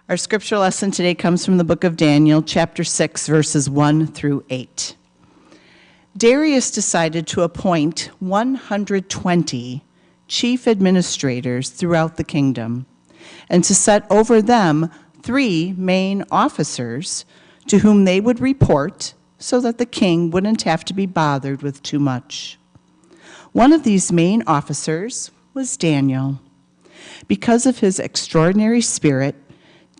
Our scripture lesson today comes from the book of Daniel, chapter 6, verses 1 through 8. Darius decided to appoint 120 chief administrators throughout the kingdom, and to set over them 3 main officers to whom they would report so that the king wouldn't have to be bothered with too much. One of these main officers was Daniel. Because of his extraordinary spirit,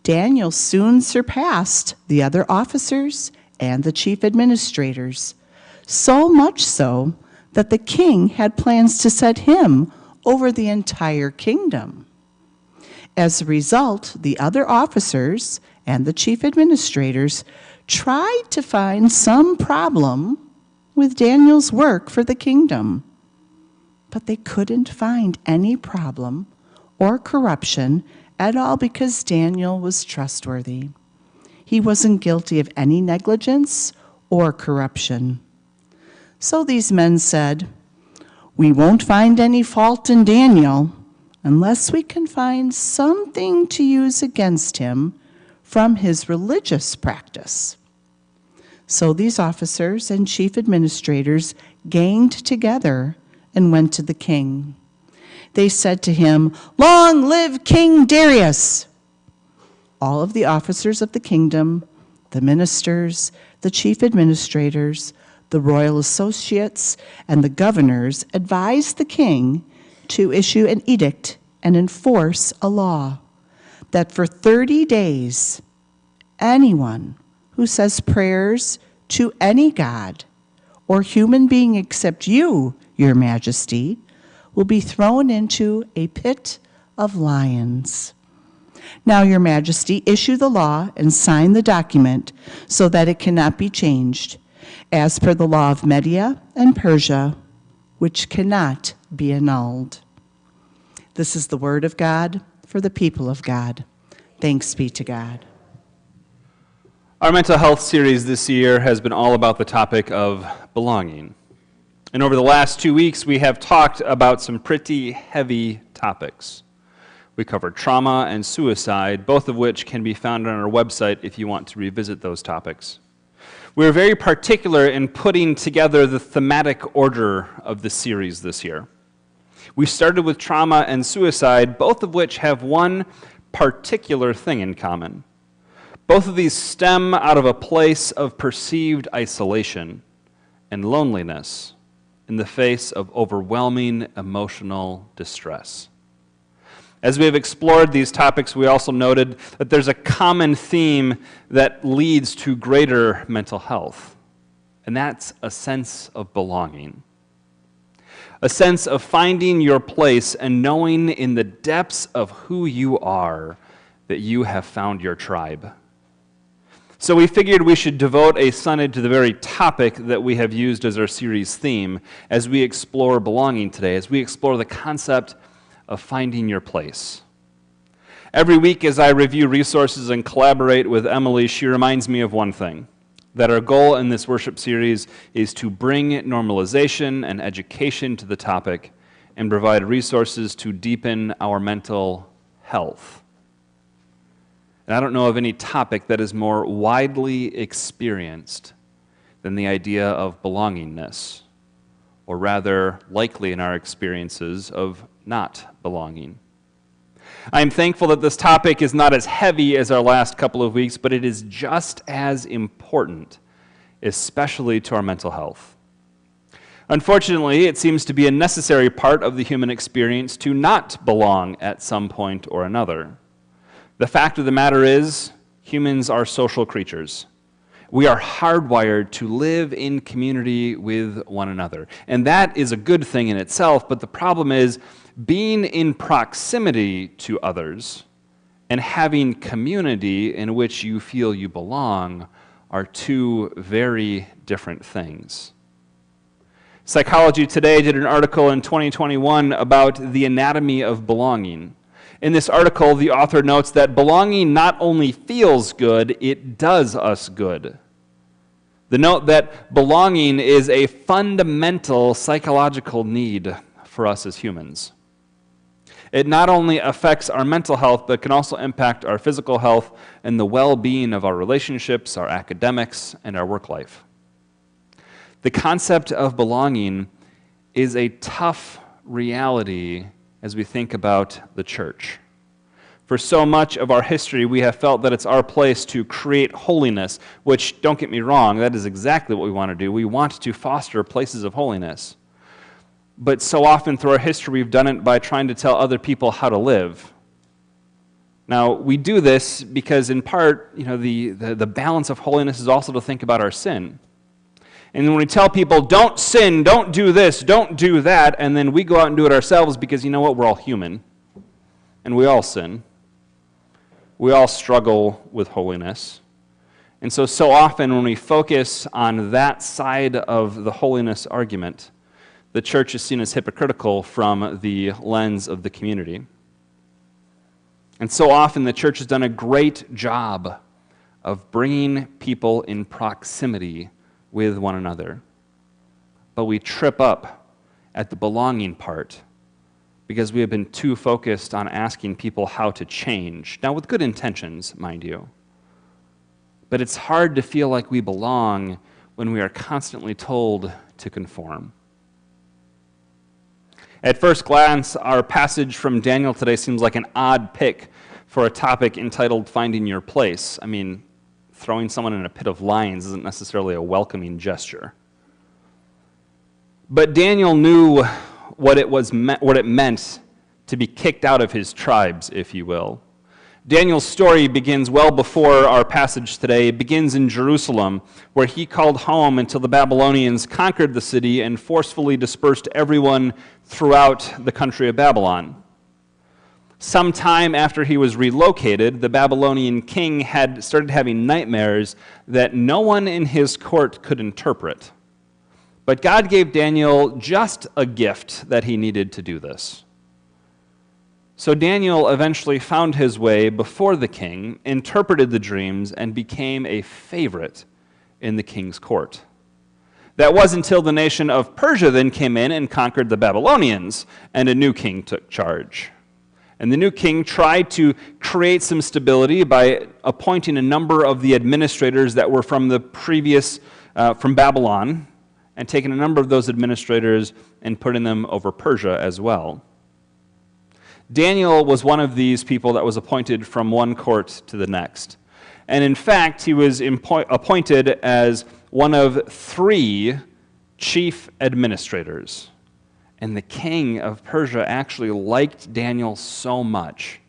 Daniel soon surpassed the other officers and the chief administrators, so much so that the king had plans to set him over the entire kingdom. As a result, the other officers and the chief administrators tried to find some problem with Daniel's work for the kingdom, but they couldn't find any problem or corruption at all because Daniel was trustworthy. He wasn't guilty of any negligence or corruption. So these men said, "We won't find any fault in Daniel unless we can find something to use against him from his religious practice." So these officers and chief administrators ganged together and went to the king. They said to him, "Long live King Darius!" All of the officers of the kingdom, the ministers, the chief administrators, the royal associates, and the governors advised the king to issue an edict and enforce a law that for 30 days, anyone who says prayers to any god or human being except you, your majesty, will be thrown into a pit of lions. Now, your majesty, issue the law and sign the document so that it cannot be changed, as per the law of Media and Persia, which cannot be annulled. This is the word of God for the people of God. Thanks be to God. Our mental health series this year has been all about the topic of belonging. And over the last 2 weeks, we have talked about some pretty heavy topics. We covered trauma and suicide, both of which can be found on our website if you want to revisit those topics. We were very particular in putting together the thematic order of the series this year. We started with trauma and suicide, both of which have one particular thing in common. Both of these stem out of a place of perceived isolation and loneliness in the face of overwhelming emotional distress. As we have explored these topics, we also noted that there's a common theme that leads to greater mental health, and that's a sense of belonging. A sense of finding your place and knowing in the depths of who you are that you have found your tribe. So we figured we should devote a Sunday to the very topic that we have used as our series theme as we explore belonging today, as we explore the concept of finding your place. Every week as I review resources and collaborate with Emily, she reminds me of one thing, that our goal in this worship series is to bring normalization and education to the topic and provide resources to deepen our mental health. And I don't know of any topic that is more widely experienced than the idea of belongingness, or rather, likely in our experiences, of not belonging. I am thankful that this topic is not as heavy as our last couple of weeks, but it is just as important, especially to our mental health. Unfortunately, it seems to be a necessary part of the human experience to not belong at some point or another. The fact of the matter is, humans are social creatures. We are hardwired to live in community with one another. And that is a good thing in itself, but the problem is being in proximity to others and having community in which you feel you belong are two very different things. Psychology Today did an article in 2021 about the anatomy of belonging. In this article, the author notes that belonging not only feels good, it does us good. The note that belonging is a fundamental psychological need for us as humans. It not only affects our mental health, but can also impact our physical health and the well-being of our relationships, our academics, and our work life. The concept of belonging is a tough reality as we think about the church. For so much of our history, we have felt that it's our place to create holiness, which, don't get me wrong, that is exactly what we want to do. We want to foster places of holiness. But so often through our history, we've done it by trying to tell other people how to live. Now, we do this because, in part, the balance of holiness is also to think about our sin. And when we tell people, don't sin, don't do this, don't do that, and then we go out and do it ourselves because, you know what, we're all human. And we all sin. We all struggle with holiness. And so often when we focus on that side of the holiness argument, the church is seen as hypocritical from the lens of the community. And so often the church has done a great job of bringing people in proximity with one another. But we trip up at the belonging part because we have been too focused on asking people how to change. Now, with good intentions, mind you. But it's hard to feel like we belong when we are constantly told to conform. At first glance, our passage from Daniel today seems like an odd pick for a topic entitled Finding Your Place. I mean, throwing someone in a pit of lions isn't necessarily a welcoming gesture. But Daniel knew what it meant to be kicked out of his tribes, if you will. Daniel's story begins well before our passage today. It begins in Jerusalem, where he called home until the Babylonians conquered the city and forcefully dispersed everyone throughout the country of Babylon. Sometime after he was relocated, the Babylonian king had started having nightmares that no one in his court could interpret. But God gave Daniel just a gift that he needed to do this. So Daniel eventually found his way before the king, interpreted the dreams, and became a favorite in the king's court. That was until the nation of Persia then came in and conquered the Babylonians, and a new king took charge. And the new king tried to create some stability by appointing a number of the administrators that were from the previous, from Babylon, and taking a number of those administrators and putting them over Persia as well. Daniel was one of these people that was appointed from one court to the next. And in fact, he was appointed as one of 3 chief administrators. And the king of Persia actually liked Daniel so much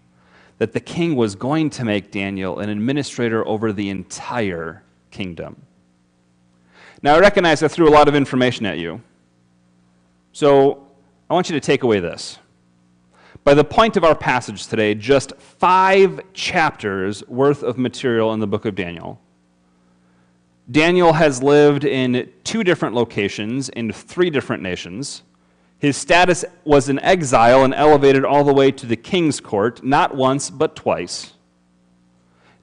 that the king was going to make Daniel an administrator over the entire kingdom. Now, I recognize I threw a lot of information at you. So I want you to take away this. By the point of our passage today, just 5 chapters worth of material in the book of Daniel. Daniel has lived in 2 different locations in 3 different nations. His status was in exile and elevated all the way to the king's court, not once, but twice.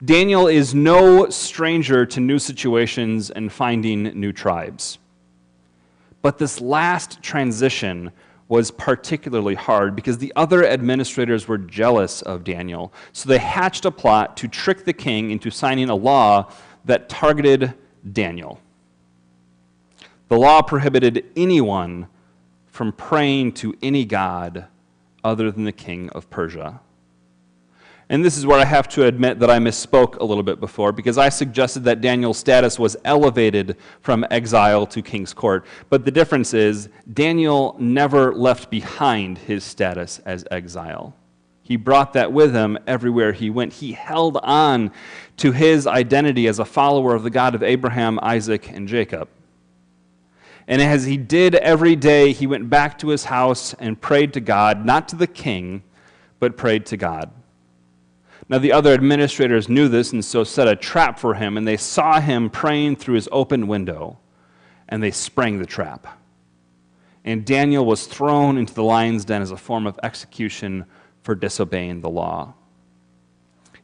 Daniel is no stranger to new situations and finding new tribes. But this last transition was particularly hard because the other administrators were jealous of Daniel. So they hatched a plot to trick the king into signing a law that targeted Daniel. The law prohibited anyone from praying to any god other than the king of Persia. And this is where I have to admit that I misspoke a little bit before, because I suggested that Daniel's status was elevated from exile to king's court. But the difference is, Daniel never left behind his status as exile. He brought that with him everywhere he went. He held on to his identity as a follower of the God of Abraham, Isaac, and Jacob. And as he did every day, he went back to his house and prayed to God, not to the king, but prayed to God. Now, the other administrators knew this and so set a trap for him, and they saw him praying through his open window, and they sprang the trap. And Daniel was thrown into the lion's den as a form of execution for disobeying the law.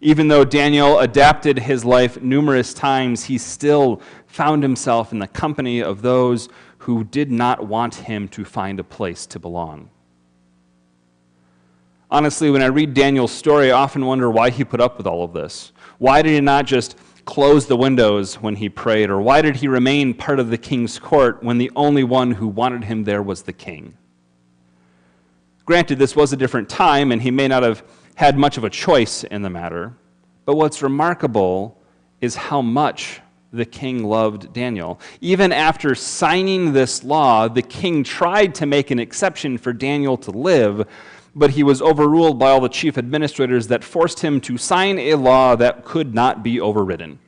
Even though Daniel adapted his life numerous times, he still found himself in the company of those who did not want him to find a place to belong. Honestly, when I read Daniel's story, I often wonder why he put up with all of this. Why did he not just close the windows when he prayed? Or why did he remain part of the king's court when the only one who wanted him there was the king? Granted, this was a different time, and he may not have had much of a choice in the matter. But what's remarkable is how much the king loved Daniel. Even after signing this law, the king tried to make an exception for Daniel to live, but he was overruled by all the chief administrators that forced him to sign a law that could not be overridden.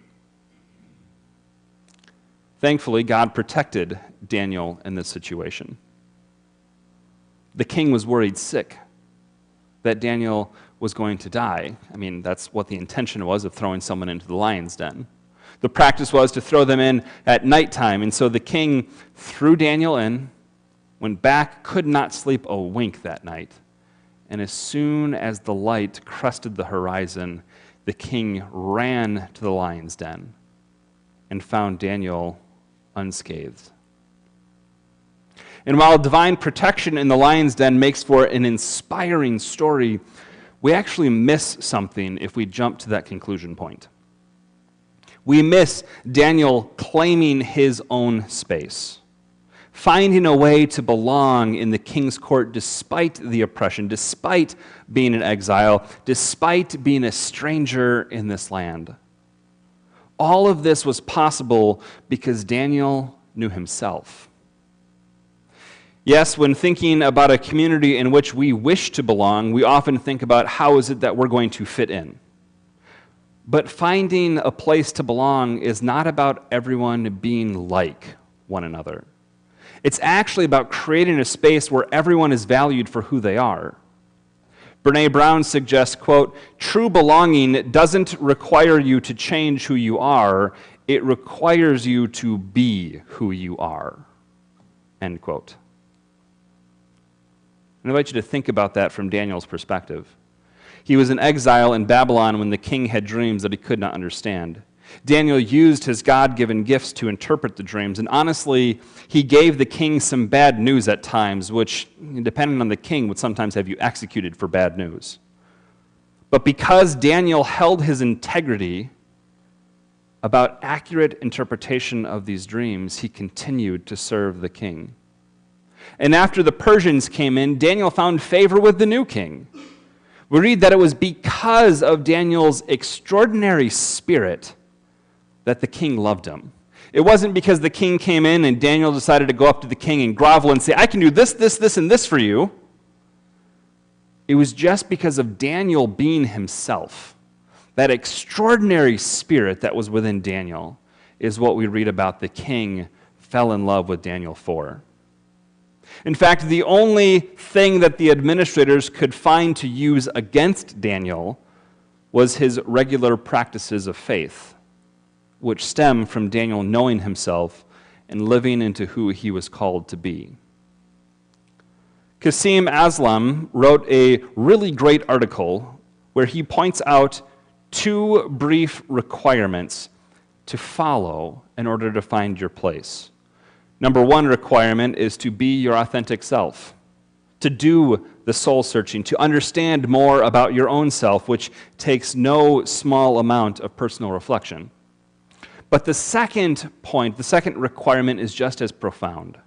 Thankfully, God protected Daniel in this situation. The king was worried sick that Daniel was going to die. I mean, that's what the intention was of throwing someone into the lion's den. The practice was to throw them in at nighttime, and so the king threw Daniel in, went back, could not sleep a wink that night. And as soon as the light crested the horizon, the king ran to the lion's den and found Daniel unscathed. And while divine protection in the lion's den makes for an inspiring story, we actually miss something if we jump to that conclusion point. We miss Daniel claiming his own space, finding a way to belong in the king's court despite the oppression, despite being in exile, despite being a stranger in this land. All of this was possible because Daniel knew himself. Yes, when thinking about a community in which we wish to belong, we often think about how is it that we're going to fit in. But finding a place to belong is not about everyone being like one another. It's actually about creating a space where everyone is valued for who they are. Brene Brown suggests, quote, "True belonging doesn't require you to change who you are, it requires you to be who you are," end quote. I invite you to think about that from Daniel's perspective. He was in exile in Babylon when the king had dreams that he could not understand. Daniel used his God-given gifts to interpret the dreams, and honestly, he gave the king some bad news at times, which, depending on the king, would sometimes have you executed for bad news. But because Daniel held his integrity about accurate interpretation of these dreams, he continued to serve the king. And after the Persians came in, Daniel found favor with the new king. We read that it was because of Daniel's extraordinary spirit that the king loved him. It wasn't because the king came in and Daniel decided to go up to the king and grovel and say, "I can do this, this, this, and this for you." It was just because of Daniel being himself. That extraordinary spirit that was within Daniel is what we read about the king fell in love with Daniel for. In fact, the only thing that the administrators could find to use against Daniel was his regular practices of faith, which stem from Daniel knowing himself and living into who he was called to be. Qasim Aslam wrote a really great article where he points out two brief requirements to follow in order to find your place. Number one requirement is to be your authentic self, to do the soul searching, to understand more about your own self, which takes no small amount of personal reflection. But the second point, the second requirement is just as profound.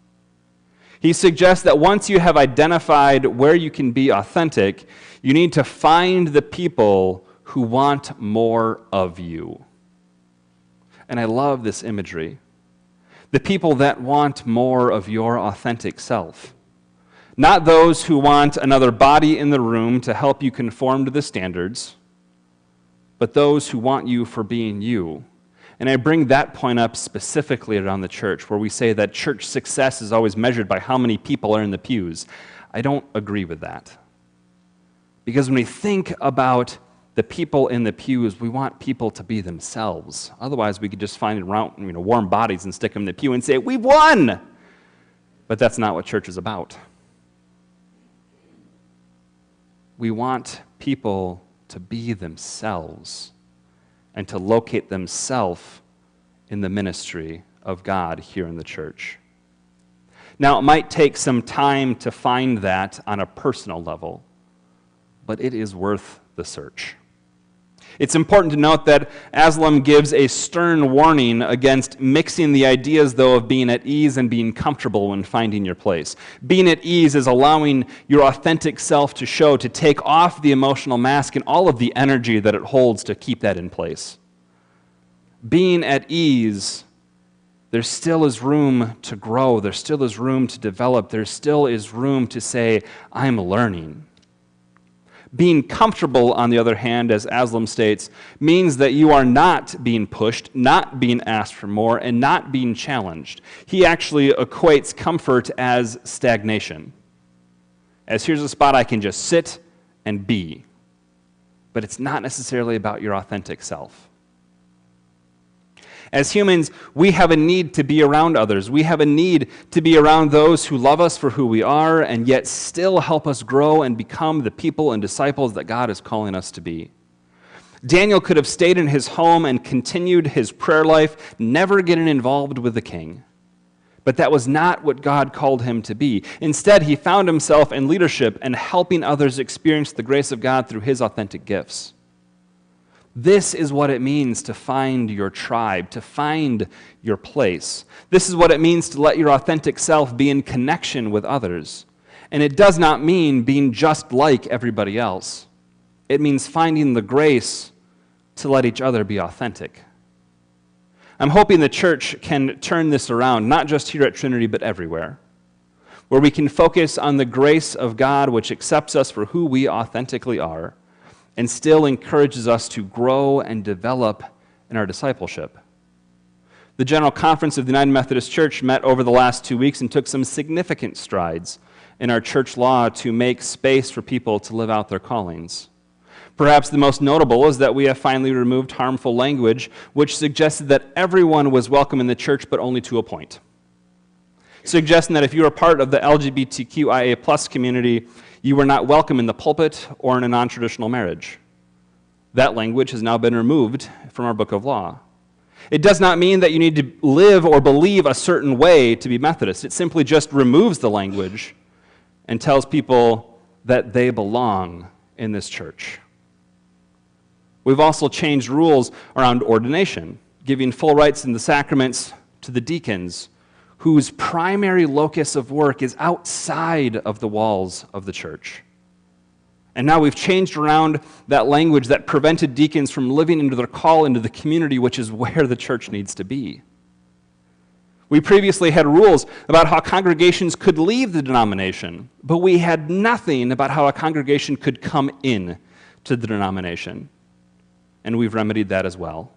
He suggests that once you have identified where you can be authentic, you need to find the people who want more of you. And I love this imagery. The people that want more of your authentic self. Not those who want another body in the room to help you conform to the standards, but those who want you for being you. And I bring that point up specifically around the church, where we say that church success is always measured by how many people are in the pews. I don't agree with that. Because when we think about the people in the pews, we want people to be themselves. Otherwise, we could just find warm bodies and stick them in the pew and say, "We've won!" But that's not what church is about. We want people to be themselves and to locate themselves in the ministry of God here in the church. Now, it might take some time to find that on a personal level, but it is worth the search. It's important to note that Aslam gives a stern warning against mixing the ideas, though, of being at ease and being comfortable when finding your place. Being at ease is allowing your authentic self to show, to take off the emotional mask and all of the energy that it holds to keep that in place. Being at ease, there still is room to grow. There still is room to develop. There still is room to say, I'm learning. Being comfortable, on the other hand, as Aslam states, means that you are not being pushed, not being asked for more, and not being challenged. He actually equates comfort as stagnation. As here's a spot I can just sit and be. But it's not necessarily about your authentic self. As humans, we have a need to be around others. We have a need to be around those who love us for who we are and yet still help us grow and become the people and disciples that God is calling us to be. Daniel could have stayed in his home and continued his prayer life, never getting involved with the king. But that was not what God called him to be. Instead, he found himself in leadership and helping others experience the grace of God through his authentic gifts. This is what it means to find your tribe, to find your place. This is what it means to let your authentic self be in connection with others. And it does not mean being just like everybody else. It means finding the grace to let each other be authentic. I'm hoping the church can turn this around, not just here at Trinity, but everywhere, where we can focus on the grace of God, which accepts us for who we authentically are, and still encourages us to grow and develop in our discipleship. The General Conference of the United Methodist Church met over the last 2 weeks and took some significant strides in our church law to make space for people to live out their callings. Perhaps the most notable is that we have finally removed harmful language, which suggested that everyone was welcome in the church, but only to a point. Suggesting that if you were part of the LGBTQIA+ community, you were not welcome in the pulpit or in a non-traditional marriage. That language has now been removed from our book of law. It does not mean that you need to live or believe a certain way to be Methodist. It simply just removes the language and tells people that they belong in this church. We've also changed rules around ordination, giving full rights in the sacraments to the deacons, whose primary locus of work is outside of the walls of the church. And now we've changed around that language that prevented deacons from living into their call into the community, which is where the church needs to be. We previously had rules about how congregations could leave the denomination, but we had nothing about how a congregation could come in to the denomination. And we've remedied that as well.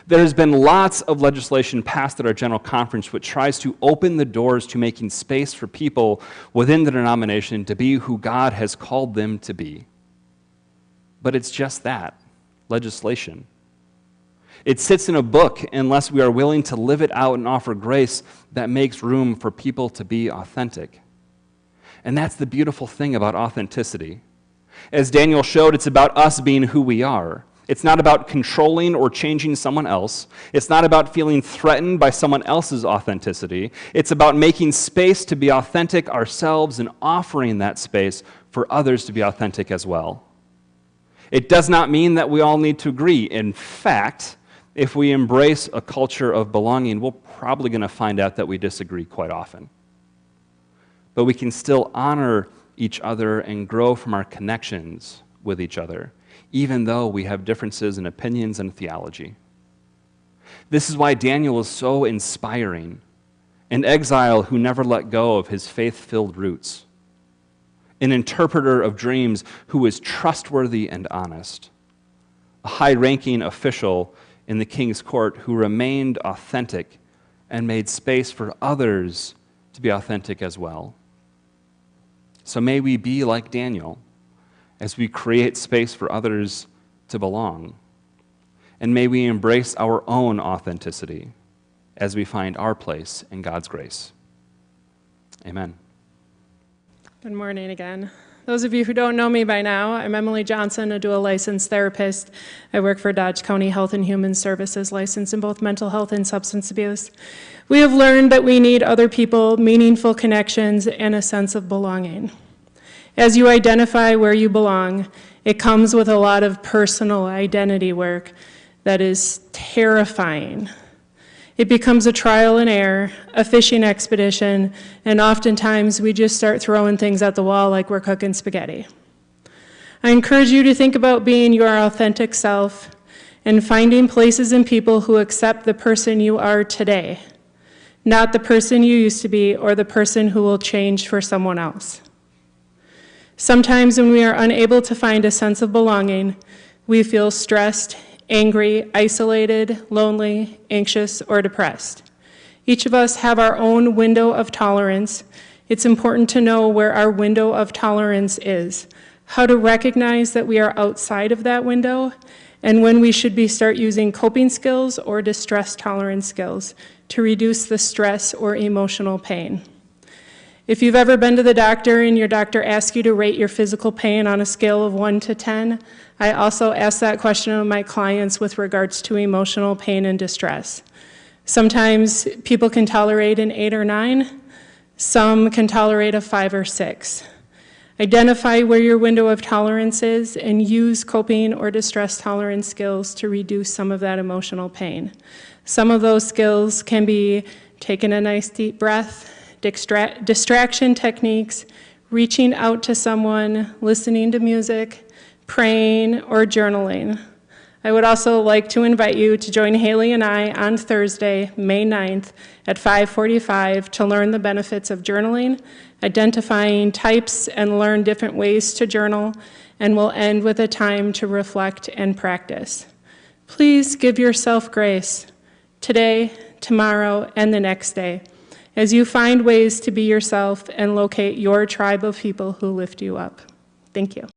There has been lots of legislation passed at our General Conference which tries to open the doors to making space for people within the denomination to be who God has called them to be. But it's just that, legislation. It sits in a book unless we are willing to live it out and offer grace that makes room for people to be authentic. And that's the beautiful thing about authenticity. As Daniel showed, it's about us being who we are. It's not about controlling or changing someone else. It's not about feeling threatened by someone else's authenticity. It's about making space to be authentic ourselves and offering that space for others to be authentic as well. It does not mean that we all need to agree. In fact, if we embrace a culture of belonging, we're probably going to find out that we disagree quite often. But we can still honor each other and grow from our connections with each other, even though we have differences in opinions and theology. This is why Daniel is so inspiring, an exile who never let go of his faith-filled roots, an interpreter of dreams who is trustworthy and honest, a high-ranking official in the king's court who remained authentic and made space for others to be authentic as well. So may we be like Daniel as we create space for others to belong. And may we embrace our own authenticity as we find our place in God's grace. Amen. Good morning again. Those of you who don't know me by now, I'm Emily Johnson, a dual licensed therapist. I work for Dodge County Health and Human Services, licensed in both mental health and substance abuse. We have learned that we need other people, meaningful connections, and a sense of belonging. As you identify where you belong, it comes with a lot of personal identity work that is terrifying. It becomes a trial and error, a fishing expedition, and oftentimes we just start throwing things at the wall like we're cooking spaghetti. I encourage you to think about being your authentic self and finding places and people who accept the person you are today, not the person you used to be or the person who will change for someone else. Sometimes when we are unable to find a sense of belonging, we feel stressed, angry, isolated, lonely, anxious, or depressed. Each of us have our own window of tolerance. It's important to know where our window of tolerance is, how to recognize that we are outside of that window, and when we should start using coping skills or distress tolerance skills to reduce the stress or emotional pain. If you've ever been to the doctor and your doctor asks you to rate your physical pain on a scale of 1 to 10, I also ask that question of my clients with regards to emotional pain and distress. Sometimes people can tolerate an 8 or 9, some can tolerate a 5 or 6. Identify where your window of tolerance is and use coping or distress tolerance skills to reduce some of that emotional pain. Some of those skills can be taking a nice deep breath, distraction techniques, reaching out to someone, listening to music, praying, or journaling. I would also like to invite you to join Haley and I on Thursday, May 9th at 5:45 to learn the benefits of journaling, identifying types, and learn different ways to journal, and we'll end with a time to reflect and practice. Please give yourself grace today, tomorrow, and the next day, as you find ways to be yourself and locate your tribe of people who lift you up. Thank you.